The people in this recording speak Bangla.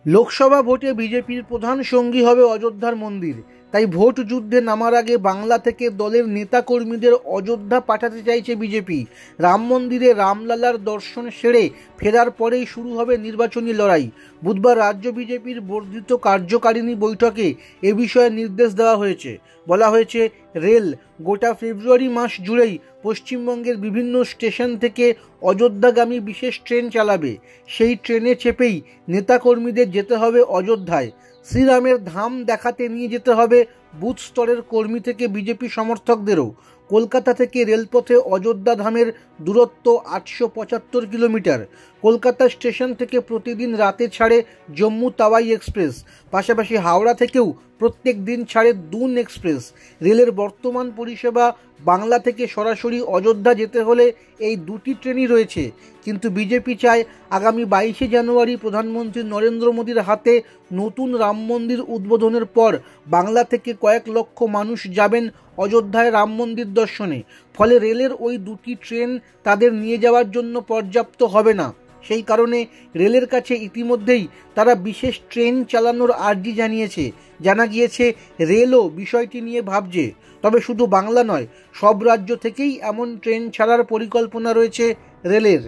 লোকসভা ভোটে বিজেপির প্রধান সঙ্গী হবে অযোধ্যার মন্দির। তাই ভোট যুদ্ধে নামার আগে বাংলা থেকে দলের নেতাকর্মীদের অযোধ্যা পাঠাতে চাইছে বিজেপি। রাম মন্দিরে রামলালার দর্শন সেরে ফেরার পরেই শুরু হবে নির্বাচনী লড়াই। বুধবার রাজ্য বিজেপির বর্ধিত কার্যকারিণী বৈঠকে এ বিষয়ে নির্দেশ দেওয়া হয়েছে। বলা হয়েছে, রেল গোটা ফেব্রুয়ারি মাস জুড়েই পশ্চিমবঙ্গের বিভিন্ন স্টেশন থেকে অযোধ্যাগামী বিশেষ ট্রেন চালাবে। সেই ট্রেনে চেপেই নেতাকর্মীদের যেতে হবে অযোধ্যায়। শ্রীরামের ধাম দেখাতে নিয়ে যেতে হবে বুথ স্তরের কর্মী থেকে বিজেপি সমর্থকদেরও। কলকাতা থেকে রেলপথে অযোধ্যা ধামের দূরত্ব 875 কিলোমিটার। কলকাতা স্টেশন থেকে প্রতিদিন রাতে ছাড়ে জম্মু তাওয়াই এক্সপ্রেস। পাশাপাশি হাওড়া থেকেও প্রত্যেক দিন ছাড়ে দুন এক্সপ্রেস। রেলের বর্তমান পরিষেবা বাংলা থেকে সরাসরি অযোধ্যা যেতে হলে এই দুটি ট্রেনই রয়েছে। কিন্তু বিজেপি চায় আগামী 22শে জানুয়ারি প্রধানমন্ত্রী নরেন্দ্র মোদীর হাতে নতুন রাম মন্দির উদ্বোধনের পর বাংলা থেকে কয়েক লক্ষ মানুষ যাবেন অযোধ্যায় রাম মন্দির দর্শনে। ফলে রেলের ওই দুটি ট্রেন তাদের নিয়ে যাওয়ার জন্য পর্যাপ্ত হবে না। সেই কারণে রেলের কাছে ইতিমধ্যেই তারা বিশেষ ট্রেন চালানোর আর্জি জানিয়েছে। জানা গিয়েছে, রেলও বিষয়টি নিয়ে ভাবছে। তবে শুধু বাংলা নয়, সব রাজ্য থেকেই এমন ট্রেন ছাড়ার পরিকল্পনা রয়েছে রেলের।